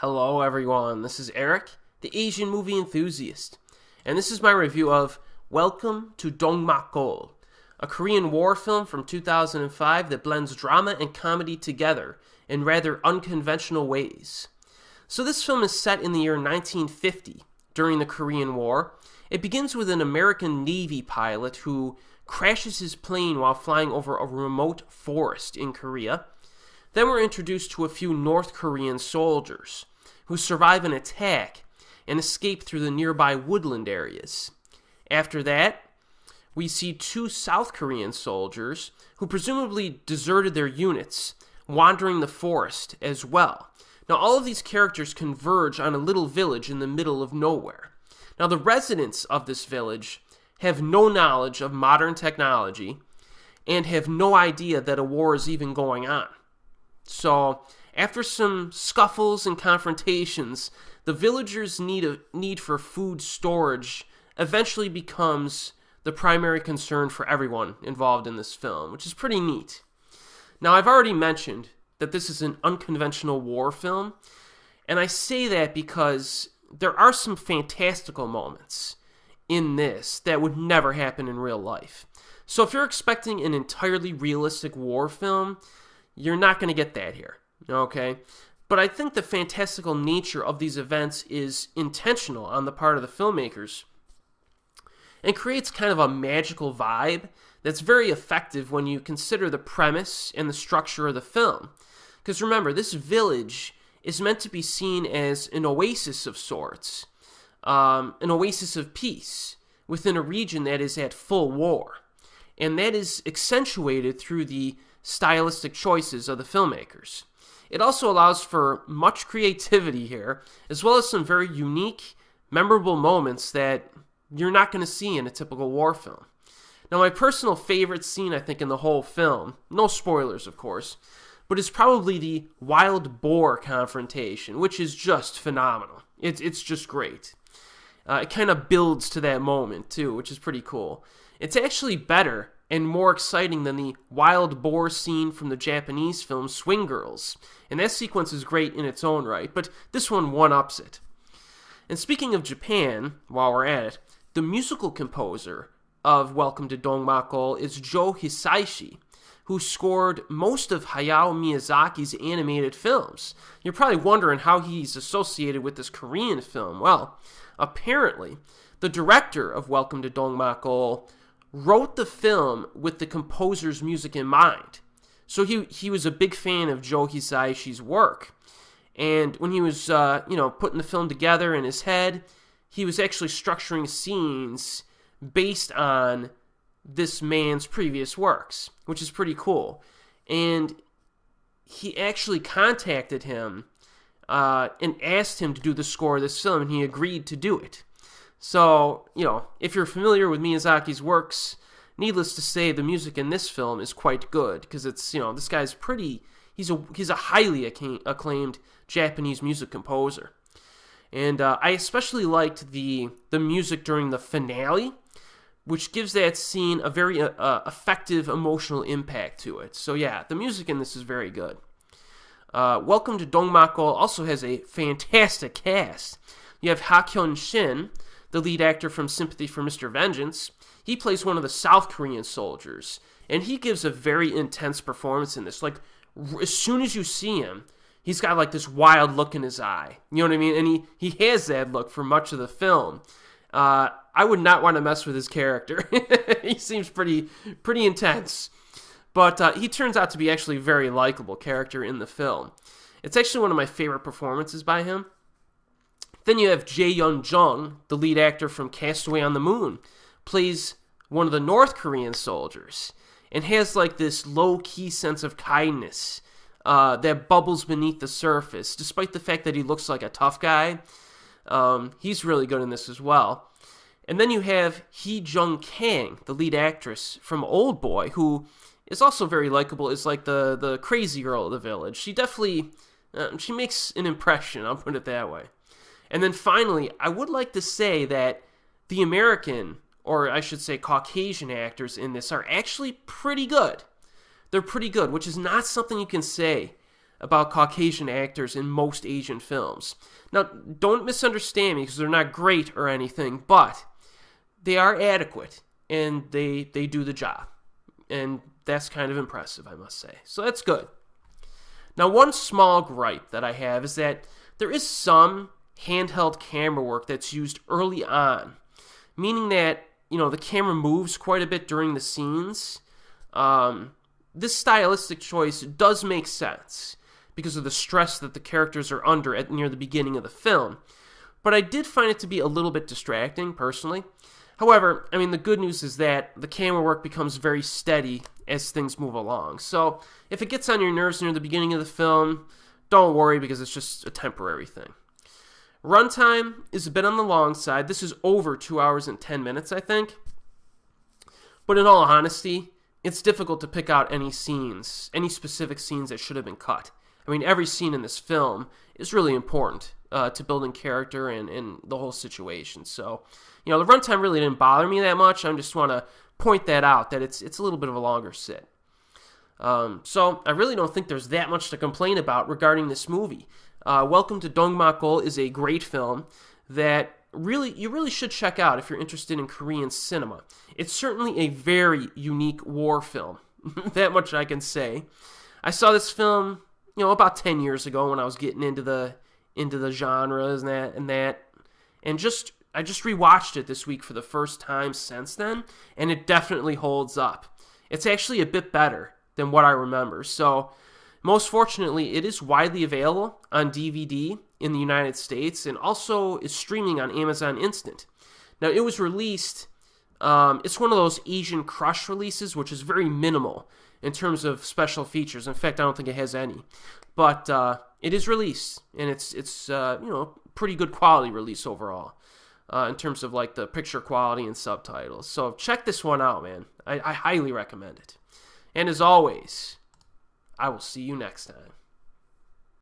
Hello everyone, this is Erik, the Asian movie enthusiast, and this is my review of Welcome to Dongmakgol, a Korean war film from 2005 that blends drama and comedy together in rather unconventional ways. So this film is set in the year 1950, during the Korean War. It begins with an American Navy pilot who crashes his plane while flying over a remote forest in Korea. Then we're introduced to a few North Korean soldiers who survive an attack and escape through the nearby woodland areas. After that, we see two South Korean soldiers who presumably deserted their units, wandering the forest as well. Now, all of these characters converge on a little village in the middle of nowhere. Now, the residents of this village have no knowledge of modern technology and have no idea that a war is even going on. So, after some scuffles and confrontations, the villagers' need for food storage eventually becomes the primary concern for everyone involved in this film, which is pretty neat. Now, I've already mentioned that this is an unconventional war film, and I say that because there are some fantastical moments in this that would never happen in real life. So if you're expecting an entirely realistic war film, you're not going to get that here, okay? But I think the fantastical nature of these events is intentional on the part of the filmmakers and creates kind of a magical vibe that's very effective when you consider the premise and the structure of the film. Because remember, this village is meant to be seen as an oasis of sorts, an oasis of peace within a region that is at full war. And that is accentuated through the stylistic choices of the filmmakers. It also allows for much creativity here, as well as some very unique, memorable moments that you're not going to see in a typical war film. Now, my personal favorite scene, I think, in the whole film, no spoilers, of course, but is probably the wild boar confrontation, which is just phenomenal. It's just great. It kind of builds to that moment, too, which is pretty cool. It's actually better and more exciting than the wild boar scene from the Japanese film Swing Girls. And that sequence is great in its own right, but this one one-ups it. And speaking of Japan, while we're at it, the musical composer of Welcome to Dongmakgol is Joe Hisaishi, who scored most of Hayao Miyazaki's animated films. You're probably wondering how he's associated with this Korean film. Well, apparently, the director of Welcome to Dongmakgol wrote the film with the composer's music in mind. So he was a big fan of Joe Hisaishi's work. And when he was, putting the film together in his head, he was actually structuring scenes based on this man's previous works, which is pretty cool. And he actually contacted him and asked him to do the score of this film, and he agreed to do it. So, if you're familiar with Miyazaki's works, needless to say, the music in this film is quite good, because it's, this guy's he's a highly acclaimed Japanese music composer. And I especially liked the music during the finale, which gives that scene a very effective emotional impact to it. So yeah, the music in this is very good. Welcome to Dongmakgol also has a fantastic cast. You have Ha-kyun Shin, the lead actor from Sympathy for Mr. Vengeance. He plays one of the South Korean soldiers, and he gives a very intense performance in this. Like, as soon as you see him, he's got like this wild look in his eye. You know what I mean? And he has that look for much of the film. I would not want to mess with his character. He seems pretty intense. But he turns out to be actually a very likable character in the film. It's actually one of my favorite performances by him. Then you have Jae-young Jung, the lead actor from Castaway on the Moon, plays one of the North Korean soldiers and has like this low-key sense of kindness that bubbles beneath the surface, despite the fact that he looks like a tough guy. He's really good in this as well. And then you have Hye-jung Kang, the lead actress from Oldboy, who is also very likable, is like the crazy girl of the village. She definitely, she makes an impression, I'll put it that way. And then finally, I would like to say that the American, or I should say Caucasian actors in this are actually pretty good. They're pretty good, which is not something you can say about Caucasian actors in most Asian films. Now, don't misunderstand me because they're not great or anything, but they are adequate and they do the job. And that's kind of impressive, I must say. So that's good. Now, one small gripe that I have is that there is some handheld camera work that's used early on, meaning that, the camera moves quite a bit during the scenes. This stylistic choice does make sense because of the stress that the characters are under near the beginning of the film. But I did find it to be a little bit distracting, personally. However, the good news is that the camera work becomes very steady as things move along. So if it gets on your nerves near the beginning of the film, don't worry because it's just a temporary thing. Runtime is a bit on the long side. This is over 2 hours and 10 minutes, I think. But in all honesty, it's difficult to pick out any specific scenes that should have been cut. Every scene in this film is really important to building character and the whole situation. So, the runtime really didn't bother me that much. I just want to point that out, that it's a little bit of a longer sit. So I really don't think there's that much to complain about regarding this movie. Welcome to Dongmakgol is a great film that you really should check out if you're interested in Korean cinema. It's certainly a very unique war film. That much I can say. I saw this film, about 10 years ago when I was getting into the genres and that. I just rewatched it this week for the first time since then, and it definitely holds up. It's actually a bit better than what I remember. So, most fortunately, it is widely available on DVD in the United States and also is streaming on Amazon Instant. Now, it was released, it's one of those Asian Crush releases, which is very minimal in terms of special features. In fact, I don't think it has any. But it is released, and it's pretty good quality release overall in terms of like the picture quality and subtitles. So check this one out, man. I highly recommend it. And as always, I will see you next time.